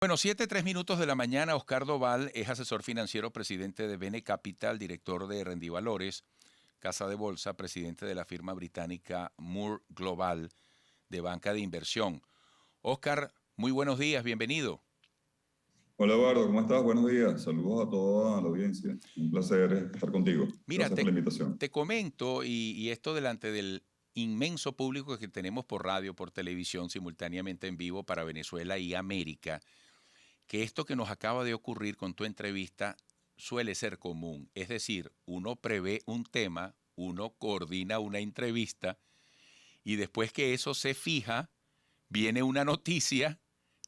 Bueno, 7:03 de la mañana. Oscar Doval es asesor financiero, presidente de Bene Capital, director de Rendivalores, casa de bolsa, presidente de la firma británica Moore Global de banca de inversión. Oscar, muy buenos días, bienvenido. Hola Eduardo, ¿cómo estás? Buenos días. Saludos a toda la audiencia. Un placer estar contigo. Mira, Gracias por la invitación. te comento, y esto delante del inmenso público que tenemos por radio, por televisión, simultáneamente en vivo para Venezuela y América, que esto que nos acaba de ocurrir con tu entrevista suele ser común. Es decir, uno prevé un tema, uno coordina una entrevista y después que eso se fija, viene una noticia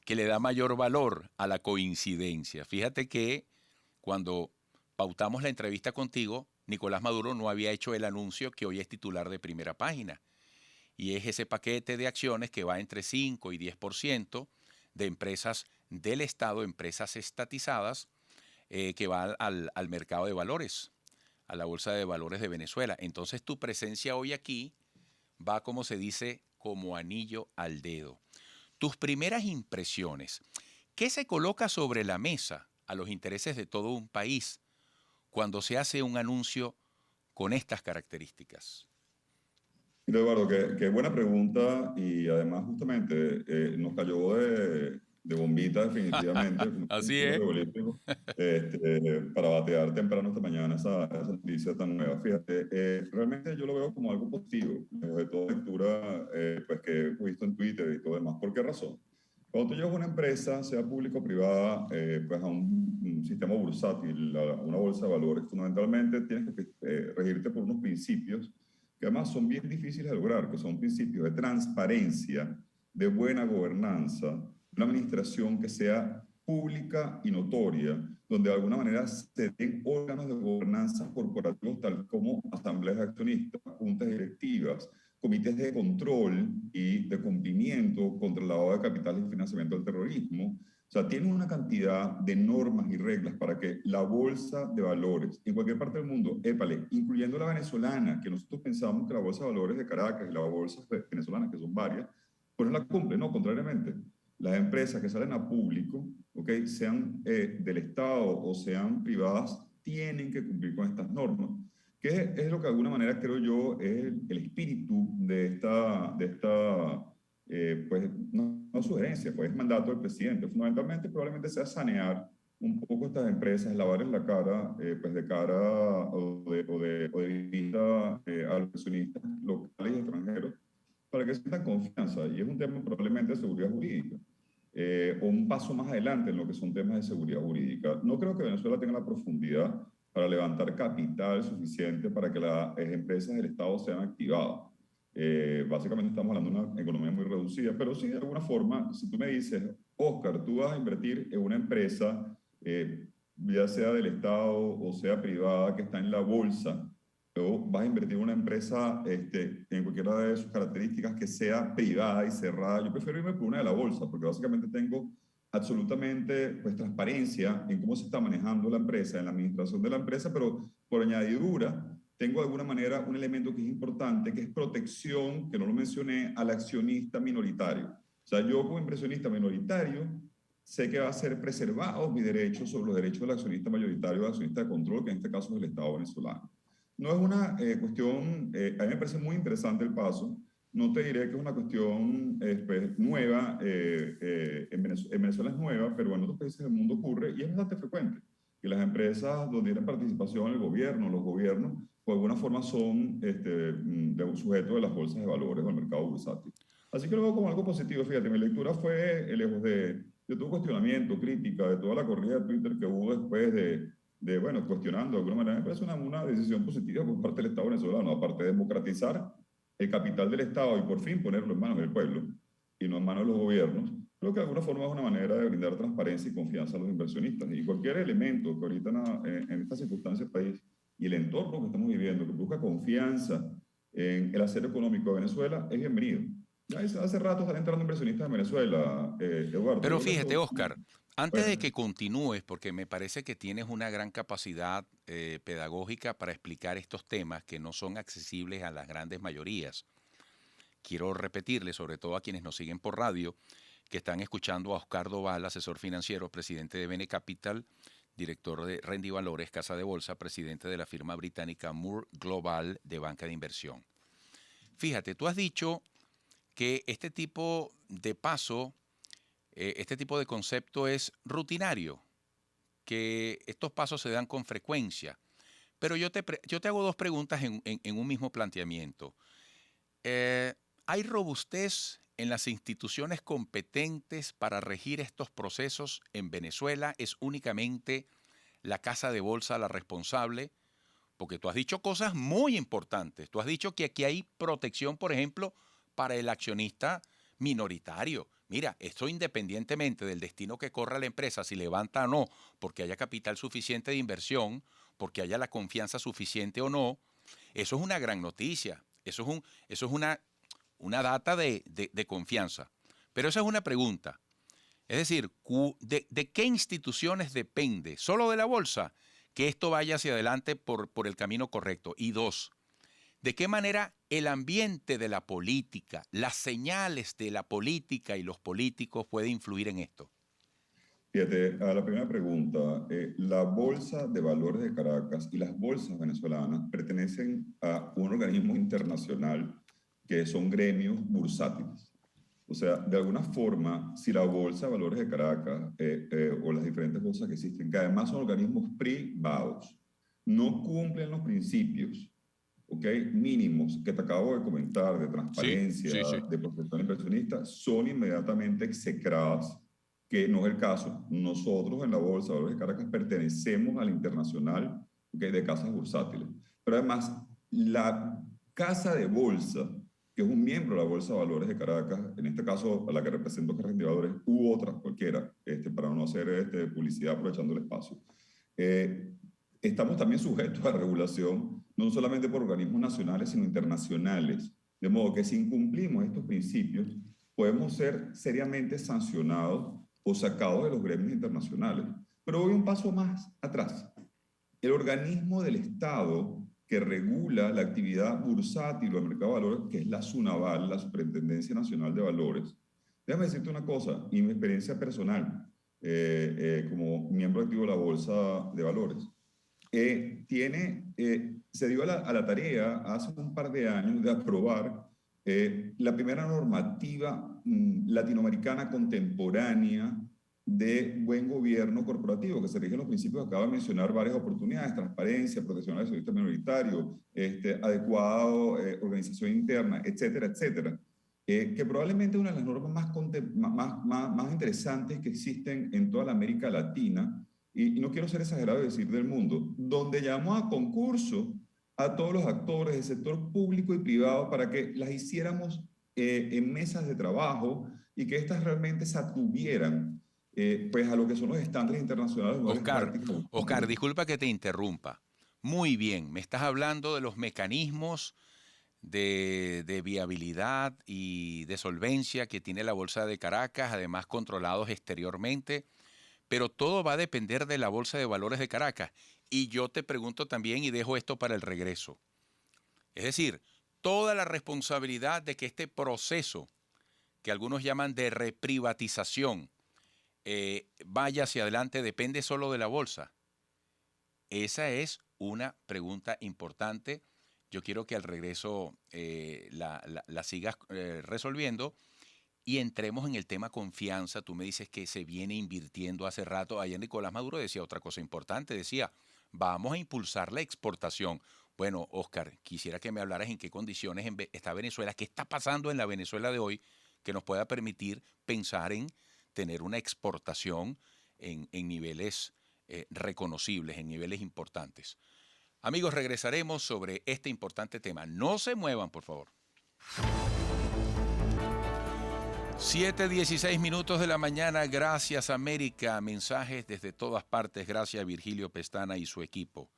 que le da mayor valor a la coincidencia. Fíjate que cuando pautamos la entrevista contigo, Nicolás Maduro no había hecho el anuncio que hoy es titular de Primera Página. Y es ese paquete de acciones que va entre 5 y 10% de empresas del Estado, empresas estatizadas, que va al mercado de valores, a la Bolsa de Valores de Venezuela. Entonces tu presencia hoy aquí va, como se dice, como anillo al dedo. Tus primeras impresiones, ¿qué se coloca sobre la mesa a los intereses de todo un país cuando se hace un anuncio con estas características? Mira, Eduardo, qué buena pregunta y además justamente nos cayó de bombita definitivamente, como Así dicen los es. futbolísticos, para batear temprano esta mañana esa noticia tan nueva. Fíjate, realmente yo lo veo como algo positivo, de toda lectura pues que he visto en Twitter y todo demás. ¿Por qué razón? Cuando tú llevas una empresa, sea pública o privada, pues a un sistema bursátil, a una bolsa de valores, fundamentalmente tienes que regirte por unos principios que además son bien difíciles de lograr, que son principios de transparencia, de buena gobernanza, una administración que sea pública y notoria, donde de alguna manera se den órganos de gobernanza corporativos, tal como asambleas de accionistas, juntas directivas, comités de control y de cumplimiento contra el lavado de capitales y financiamiento del terrorismo. O sea, tienen una cantidad de normas y reglas para que la bolsa de valores en cualquier parte del mundo, épale, incluyendo la venezolana, que nosotros pensamos que la bolsa de valores de Caracas y la bolsa venezolana, que son varias, pues no la cumple, no, contrariamente. Las empresas que salen a público, ¿okay? Sean del Estado o sean privadas, tienen que cumplir con estas normas, que es lo que de alguna manera creo yo es el espíritu de esta pues no sugerencia, pues es mandato del presidente. Fundamentalmente probablemente sea sanear un poco estas empresas, lavarles la cara, pues de cara o de vista a los accionistas locales y extranjeros, para que sientan confianza. Y es un tema probablemente de seguridad jurídica. O un paso más adelante en lo que son temas de seguridad jurídica. No creo que Venezuela tenga la profundidad para levantar capital suficiente para que las empresas del Estado sean activadas. Básicamente estamos hablando de una economía muy reducida, pero sí, de alguna forma, si tú me dices, Oscar, tú vas a invertir en una empresa, ya sea del Estado o sea privada, que está en la bolsa, o vas a invertir en una empresa en cualquiera de sus características que sea privada y cerrada, yo prefiero irme por una de la bolsa, porque básicamente tengo absolutamente pues, transparencia en cómo se está manejando la empresa, en la administración de la empresa, pero por añadidura tengo de alguna manera un elemento que es importante, que es protección, que no lo mencioné, al accionista minoritario. O sea, yo como inversionista minoritario sé que va a ser preservado mi derecho sobre los derechos del accionista mayoritario, del accionista de control, que en este caso es el Estado venezolano. No es una cuestión, a mí me parece muy interesante el paso. No te diré que es una cuestión pues, nueva, en Venezuela es nueva, pero en otros países del mundo ocurre y es bastante frecuente. Que las empresas donde tienen participación en el gobierno, los gobiernos, pues de alguna forma son de un sujeto de las bolsas de valores o el mercado bursátil. Así que lo veo como algo positivo. Fíjate, mi lectura fue lejos de todo cuestionamiento, crítica, de toda la corrida de Twitter que hubo después bueno, cuestionando de alguna manera, me parece una decisión positiva por parte del Estado venezolano, aparte de democratizar el capital del Estado y por fin ponerlo en manos del pueblo y no en manos de los gobiernos. Creo que de alguna forma es una manera de brindar transparencia y confianza a los inversionistas. Y cualquier elemento que ahorita en esta circunstancia del país y el entorno que estamos viviendo, que busca confianza en el hacer económico de Venezuela, es bienvenido. Ya hace rato están entrando inversionistas en Venezuela, Eduardo. Pero Creo que fíjate, eso, Oscar, antes de bueno, que continúes, porque me parece que tienes una gran capacidad pedagógica para explicar estos temas que no son accesibles a las grandes mayorías. Quiero repetirle, sobre todo a quienes nos siguen por radio, que están escuchando a Oscar Doval, asesor financiero, presidente de Bene Capital, director de Rendivalores, Casa de Bolsa, presidente de la firma británica Moore Global de banca de inversión. Fíjate, tú has dicho que este tipo de paso, este tipo de concepto es rutinario, que estos pasos se dan con frecuencia. Pero yo te hago dos preguntas en un mismo planteamiento. ¿Hay robustez en las instituciones competentes para regir estos procesos en Venezuela? ¿Es únicamente la casa de bolsa la responsable? Porque tú has dicho cosas muy importantes. Tú has dicho que aquí hay protección, por ejemplo, para el accionista minoritario. Mira, esto independientemente del destino que corra la empresa, si levanta o no, porque haya capital suficiente de inversión, porque haya la confianza suficiente o no, eso es una gran noticia. Eso es una data de confianza. Pero esa es una pregunta. Es decir, ¿de qué instituciones depende? ¿Solo de la bolsa? Que esto vaya hacia adelante por el camino correcto. Y dos, ¿de qué manera el ambiente de la política, las señales de la política y los políticos puede influir en esto? Fíjate, a la primera pregunta, la Bolsa de Valores de Caracas y las bolsas venezolanas pertenecen a un organismo internacional que son gremios bursátiles. O sea, de alguna forma, si la Bolsa de Valores de Caracas o las diferentes bolsas que existen, que además son organismos privados, no cumplen los principios, ¿ok?, mínimos que te acabo de comentar, de transparencia, Sí. de protección inversionista, son inmediatamente execradas, que no es el caso. Nosotros en la Bolsa de Valores de Caracas pertenecemos al internacional, ¿ok?, de casas bursátiles. Pero además, la casa de bolsa, que es un miembro de la Bolsa de Valores de Caracas, en este caso a la que represento, que es Rendidores, u otras, cualquiera, para no hacer publicidad aprovechando el espacio, estamos también sujetos a regulación, no solamente por organismos nacionales, sino internacionales. De modo que si incumplimos estos principios, podemos ser seriamente sancionados o sacados de los gremios internacionales. Pero voy un paso más atrás. El organismo del Estado que regula la actividad bursátil o el mercado de valores, que es la SUNAVAL, la Superintendencia Nacional de Valores. Déjame decirte una cosa, y mi experiencia personal como miembro activo de la Bolsa de Valores. Se dio a la tarea hace un par de años de aprobar la primera normativa latinoamericana contemporánea de buen gobierno corporativo, que se rige en los principios que acabo de mencionar varias oportunidades: transparencia, protección al accionista minoritario, adecuado, organización interna, etcétera, etcétera. Que probablemente es una de las normas más interesantes que existen en toda la América Latina, y no quiero ser exagerado y decir del mundo, donde llamó a concurso a todos los actores del sector público y privado para que las hiciéramos en mesas de trabajo y que éstas realmente se atuvieran pues a lo que son los estándares internacionales de buenas prácticas. Oscar, disculpa que te interrumpa. Muy bien, me estás hablando de los mecanismos de viabilidad y de solvencia que tiene la Bolsa de Caracas, además controlados exteriormente, pero todo va a depender de la Bolsa de Valores de Caracas. Y yo te pregunto también, y dejo esto para el regreso, es decir, toda la responsabilidad de que este proceso, que algunos llaman de reprivatización, vaya hacia adelante, depende solo de la bolsa. Esa es una pregunta importante. Yo quiero que al regreso la sigas resolviendo y entremos en el tema confianza. Tú me dices que se viene invirtiendo hace rato. Ayer Nicolás Maduro decía otra cosa importante. Decía, vamos a impulsar la exportación. Bueno, Oscar, quisiera que me hablaras en qué condiciones está Venezuela, qué está pasando en la Venezuela de hoy que nos pueda permitir pensar en tener una exportación en niveles reconocibles, en niveles importantes. Amigos, regresaremos sobre este importante tema. No se muevan, por favor. 7:16 de la mañana. Gracias, América. Mensajes desde todas partes. Gracias, Virgilio Pestana y su equipo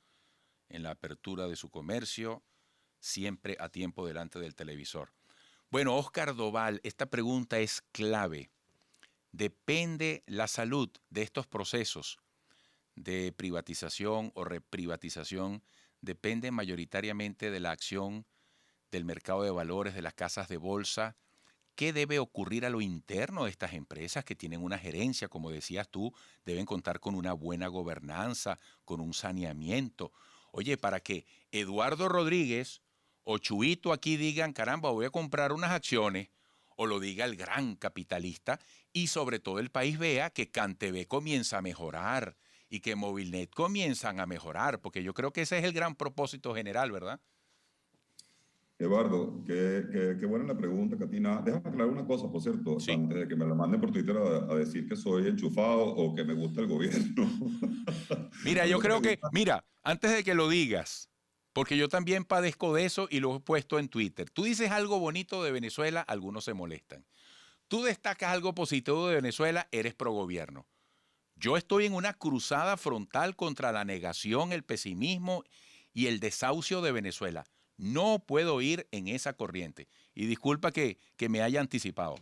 en la apertura de su comercio, siempre a tiempo delante del televisor. Bueno, Oscar Doval, esta pregunta es clave. ¿Depende la salud de estos procesos de privatización o reprivatización? ¿Depende mayoritariamente de la acción del mercado de valores, de las casas de bolsa, ¿Qué debe ocurrir a lo interno de estas empresas que tienen una gerencia, como decías tú, deben contar con una buena gobernanza, con un saneamiento? Oye, para que Eduardo Rodríguez o Chuito aquí digan, caramba, voy a comprar unas acciones, o lo diga el gran capitalista, y sobre todo el país vea que CanTV comienza a mejorar y que Movilnet comienzan a mejorar, porque yo creo que ese es el gran propósito general, ¿verdad? Eduardo, qué buena la pregunta, Katina. Déjame aclarar una cosa, por cierto, Sí. antes de que me la manden por Twitter a decir que soy enchufado o que me gusta el gobierno. Mira, yo Algo que me creo que, gusta. mira, antes de que lo digas, porque yo también padezco de eso y lo he puesto en Twitter. Tú dices algo bonito de Venezuela, algunos se molestan. Tú destacas algo positivo de Venezuela, eres pro gobierno. Yo estoy en una cruzada frontal contra la negación, el pesimismo y el desahucio de Venezuela. No puedo ir en esa corriente. Y disculpa que me haya anticipado.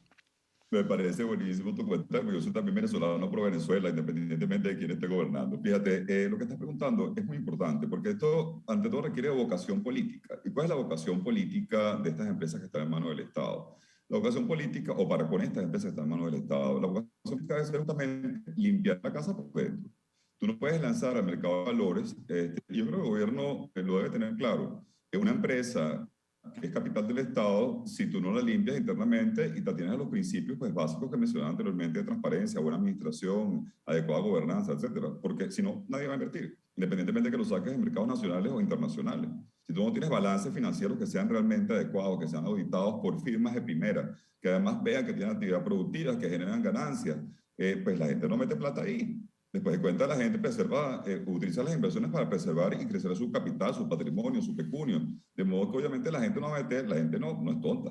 Me parece buenísimo tu comentario, porque yo soy también venezolano pro Venezuela, independientemente de quién esté gobernando. Fíjate, lo que estás preguntando es muy importante, porque esto, ante todo, requiere vocación política. ¿Y cuál es la vocación política de estas empresas que están en manos del Estado? La vocación política, o para con estas empresas que están en manos del Estado, la vocación política debe ser justamente limpiar la casa por dentro. Tú no puedes lanzar al mercado de valores, yo creo que el gobierno lo debe tener claro, que una empresa que es capital del Estado, si tú no la limpias internamente y te atienes a los principios pues, básicos que mencionaba anteriormente de transparencia, buena administración, adecuada gobernanza, etcétera. Porque si no, nadie va a invertir, independientemente de que lo saques en mercados nacionales o internacionales. Si tú no tienes balances financieros que sean realmente adecuados, que sean auditados por firmas de primera, que además vean que tienen actividad productiva, que generan ganancias, pues la gente no mete plata ahí. Después de cuenta, la gente preserva, utiliza las inversiones para preservar y crecer su capital, su patrimonio, su pecunio. De modo que obviamente la gente no va a meter, la gente no es tonta.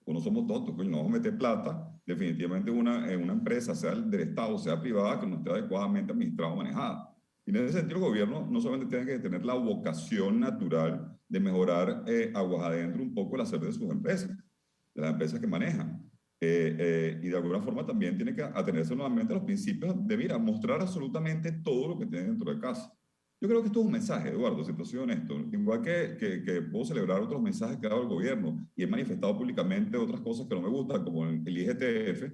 O no somos tontos, coño, no vamos a meter plata definitivamente en una empresa, sea del Estado, sea privada, que no esté adecuadamente administrada o manejada. Y en ese sentido, el gobierno no solamente tiene que tener la vocación natural de mejorar aguas adentro un poco el hacer de sus empresas, de las empresas que manejan, y de alguna forma también tiene que atenerse nuevamente a los principios de, mira, mostrar absolutamente todo lo que tiene dentro de casa. Yo creo que esto es un mensaje, Eduardo, si te soy honesto. Igual que puedo celebrar otros mensajes que ha dado el gobierno y he manifestado públicamente otras cosas que no me gustan, como el IGTF.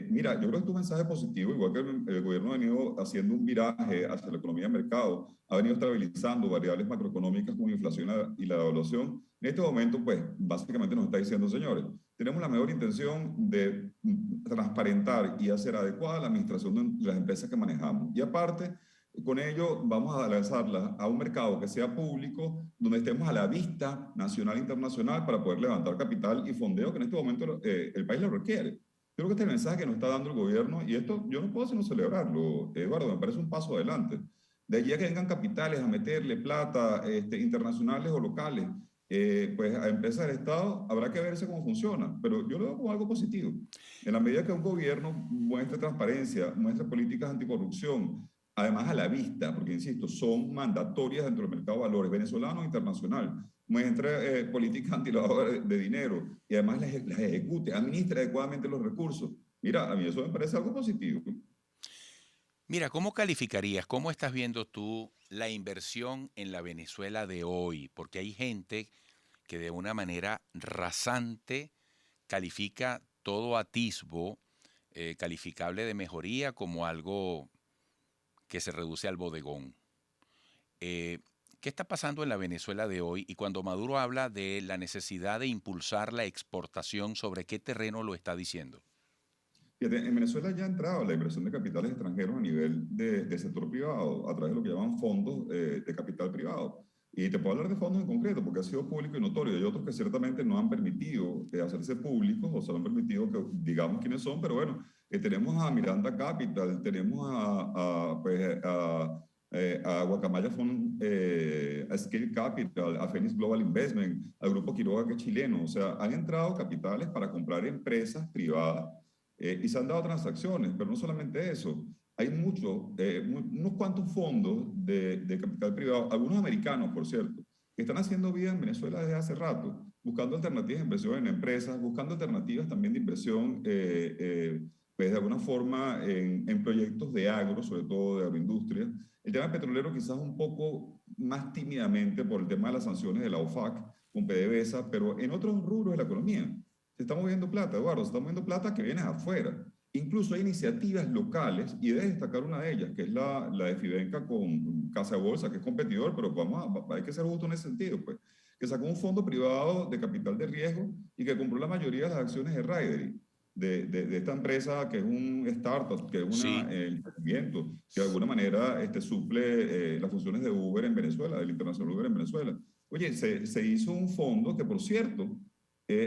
Mira, yo creo que esto es un mensaje positivo, igual que el gobierno ha venido haciendo un viraje hacia la economía de mercado, ha venido estabilizando variables macroeconómicas como la inflación y la devaluación. En este momento, pues, básicamente nos está diciendo, señores, tenemos la mejor intención de transparentar y hacer adecuada la administración de las empresas que manejamos. Y aparte, con ello vamos a lanzarlas a un mercado que sea público, donde estemos a la vista nacional e internacional para poder levantar capital y fondeo que en este momento el país lo requiere. Creo que este es el mensaje que nos está dando el gobierno y esto yo no puedo sino celebrarlo, Eduardo, me parece un paso adelante. De allí a que vengan capitales a meterle plata internacionales o locales, pues a empresas del Estado habrá que verse cómo funciona, pero yo lo veo como algo positivo. En la medida que un gobierno muestre transparencia, muestre políticas anticorrupción, además a la vista, porque insisto, son mandatorias dentro del mercado de valores venezolano e internacional, muestre políticas antilavado de dinero y además las ejecute, administre adecuadamente los recursos. Mira, a mí eso me parece algo positivo. Mira, ¿cómo calificarías, cómo estás viendo tú la inversión en la Venezuela de hoy? Porque hay gente que de una manera rasante califica todo atisbo calificable de mejoría como algo que se reduce al bodegón. Eh, ¿Qué está pasando en la Venezuela de hoy? Y cuando Maduro habla de la necesidad de impulsar la exportación, ¿sobre qué terreno lo está diciendo? Fíjate, en Venezuela ya ha entrado la inversión de capitales extranjeros a nivel de sector privado, a través de lo que llaman fondos de capital privado. Y te puedo hablar de fondos en concreto, porque ha sido público y notorio. Hay otros que ciertamente no han permitido hacerse públicos, o se han permitido que digamos quiénes son, pero bueno, tenemos a Miranda Capital, tenemos a Guacamaya Fund, a Scale Capital, a Phoenix Global Investment, al Grupo Quiroga, que es chileno. O sea, han entrado capitales para comprar empresas privadas y se han dado transacciones, pero no solamente eso. Hay unos cuantos fondos de capital privado, algunos americanos, por cierto, que están haciendo vida en Venezuela desde hace rato, buscando alternativas de inversión en empresas, buscando alternativas también de inversión, pues de alguna forma en proyectos de agro, sobre todo de agroindustria. El tema petrolero quizás un poco más tímidamente por el tema de las sanciones de la OFAC con PDVSA, pero en otros rubros de la economía. Se está moviendo plata, Eduardo, se está moviendo plata que viene de afuera. Incluso hay iniciativas locales, y debe destacar una de ellas, que es la de Fidenca con Casa de Bolsa, que es competidor, pero hay que ser justo en ese sentido, pues, que sacó un fondo privado de capital de riesgo y que compró la mayoría de las acciones de Ridery, de esta empresa que es un startup, que es un Sí. emprendimiento, que de alguna manera suple las funciones de Uber en Venezuela, del Internacional Uber en Venezuela. Oye, se hizo un fondo que, por cierto,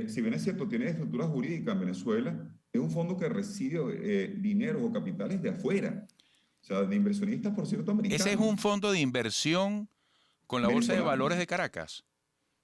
si bien es cierto, tiene estructura jurídica en Venezuela, es un fondo que recibe dinero o capitales de afuera, o sea, de inversionistas, por cierto, Ese es americanos, un fondo de inversión con la Bolsa de Valores venezolanos. de Caracas.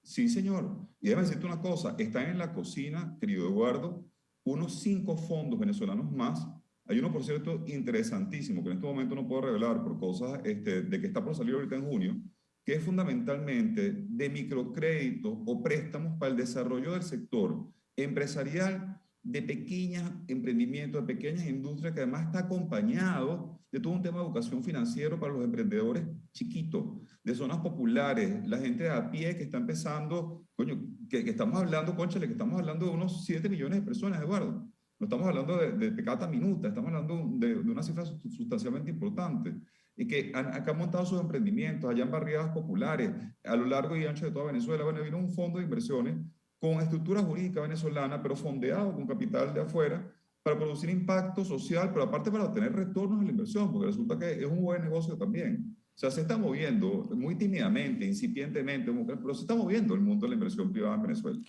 Sí, señor. Y déjame decirte una cosa, están en la cocina, querido Eduardo, unos 5 fondos venezolanos más. Hay uno, por cierto, interesantísimo, que en este momento no puedo revelar por cosas de que está por salir ahorita en junio, que es fundamentalmente de microcréditos o préstamos para el desarrollo del sector empresarial, de pequeños emprendimientos, de pequeñas industrias, que además está acompañado de todo un tema de educación financiera para los emprendedores chiquitos, de zonas populares, la gente de a pie que está empezando, coño, que estamos hablando, cónchale, que estamos hablando de unos 7 millones de personas, Eduardo. No estamos hablando de pecata minuta, estamos hablando de una cifra sustancialmente importante y que han montado sus emprendimientos allá en barriadas populares, a lo largo y ancho de toda Venezuela. Bueno, vino un fondo de inversiones con estructura jurídica venezolana, pero fondeado con capital de afuera, para producir impacto social, pero aparte para obtener retornos en la inversión, porque resulta que es un buen negocio también. O sea, se está moviendo muy tímidamente, incipientemente, pero se está moviendo el mundo de la inversión privada en Venezuela.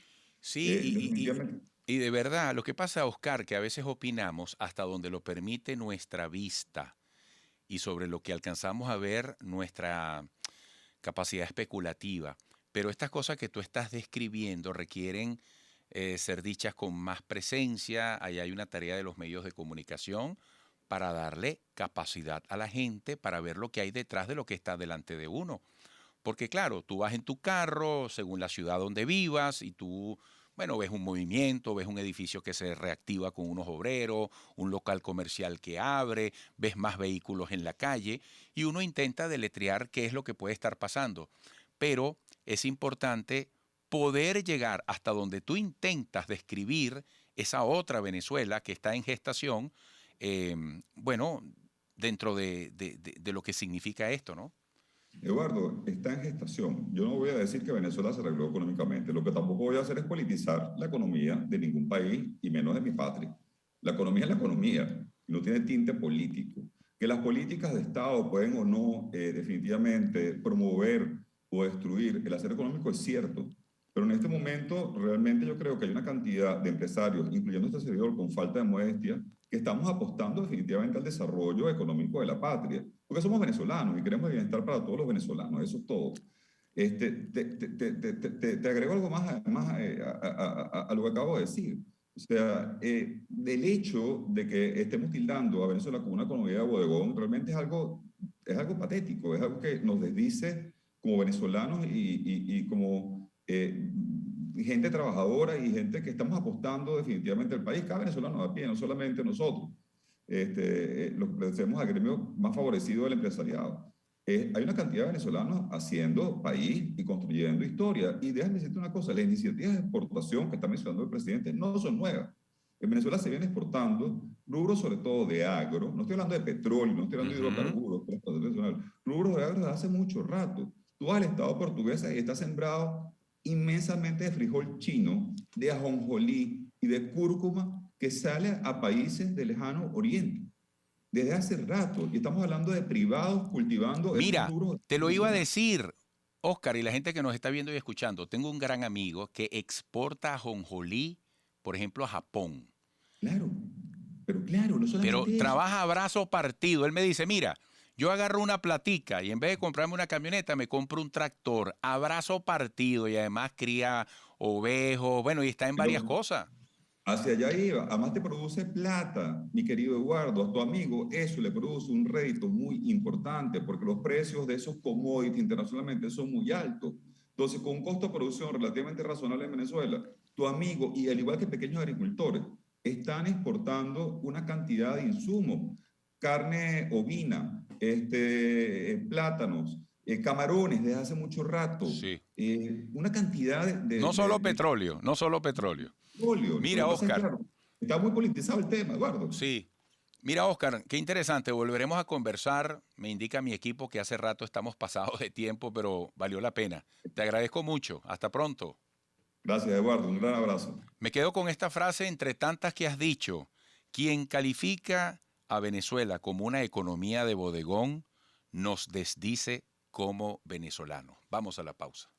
Sí, Definitivamente. y de verdad, lo que pasa, Oscar, que a veces opinamos hasta donde lo permite nuestra vista y sobre lo que alcanzamos a ver nuestra capacidad especulativa. Pero estas cosas que tú estás describiendo requieren ser dichas con más presencia. Ahí hay una tarea de los medios de comunicación para darle capacidad a la gente para ver lo que hay detrás de lo que está delante de uno. Porque claro, tú vas en tu carro, según la ciudad donde vivas, y tú, bueno, ves un movimiento, ves un edificio que se reactiva con unos obreros, un local comercial que abre, ves más vehículos en la calle, y uno intenta deletrear qué es lo que puede estar pasando. Pero es importante poder llegar hasta donde tú intentas describir esa otra Venezuela que está en gestación, eh, bueno, dentro de lo que significa esto, ¿no? Eduardo, está en gestación. Yo no voy a decir que Venezuela se arregló económicamente. Lo que tampoco voy a hacer es politizar la economía de ningún país y menos de mi patria. La economía es la economía y no tiene tinte político. Que las políticas de Estado pueden o no definitivamente promover o destruir el hacer económico es cierto, pero en este momento realmente yo creo que hay una cantidad de empresarios, incluyendo este servidor con falta de modestia, que estamos apostando definitivamente al desarrollo económico de la patria, porque somos venezolanos y queremos el bienestar para todos los venezolanos, eso es todo. Te agrego algo más a lo que acabo de decir. O sea, del hecho de que estemos tildando a Venezuela como una economía de bodegón, realmente es algo patético, es algo que nos desdice como venezolanos y como gente trabajadora y gente que estamos apostando definitivamente al país, cada venezolano a pie, no solamente nosotros, los que pertenecemos al gremio más favorecido del empresariado. Hay una cantidad de venezolanos haciendo país y construyendo historia. Y déjame decirte una cosa, las iniciativas de exportación que está mencionando el presidente no son nuevas. En Venezuela se viene exportando rubros sobre todo de agro, no estoy hablando de petróleo, no estoy hablando de hidrocarburos, rubros de agro desde hace mucho rato. Tú vas al estado portugués y está sembrado inmensamente de frijol chino, de ajonjolí y de cúrcuma que sale a países del lejano oriente. Desde hace rato, y estamos hablando de privados cultivando esos Mira, rubros. te lo iba a decir, Oscar, y la gente que nos está viendo y escuchando. Tengo un gran amigo que exporta ajonjolí, por ejemplo, a Japón. Claro, pero claro, no Pero solamente eso. trabaja a brazo partido. Él me dice, mira, yo agarro una platica y en vez de comprarme una camioneta, me compro un tractor a brazo partido y además cría ovejos, bueno, y está en varias cosas. Hacia allá iba. Además te produce plata, mi querido Eduardo. A tu amigo eso le produce un rédito muy importante porque los precios de esos commodities internacionalmente son muy altos. Entonces, con un costo de producción relativamente razonable en Venezuela, tu amigo, y al igual que pequeños agricultores, están exportando una cantidad de insumos, carne ovina, plátanos, camarones desde hace mucho rato, Sí. una cantidad No solo petróleo, no solo petróleo. petróleo. Lo Mira, que pasa es que, Oscar, claro, está muy politizado el tema, Eduardo. sí. Mira, Oscar, qué interesante. Volveremos a conversar. Me indica mi equipo que hace rato estamos pasados de tiempo, pero valió la pena. Te agradezco mucho. Hasta pronto. Gracias, Eduardo. Un gran abrazo. Me quedo con esta frase entre tantas que has dicho. Quien califica a Venezuela como una economía de bodegón nos desdice como venezolanos. Vamos a la pausa.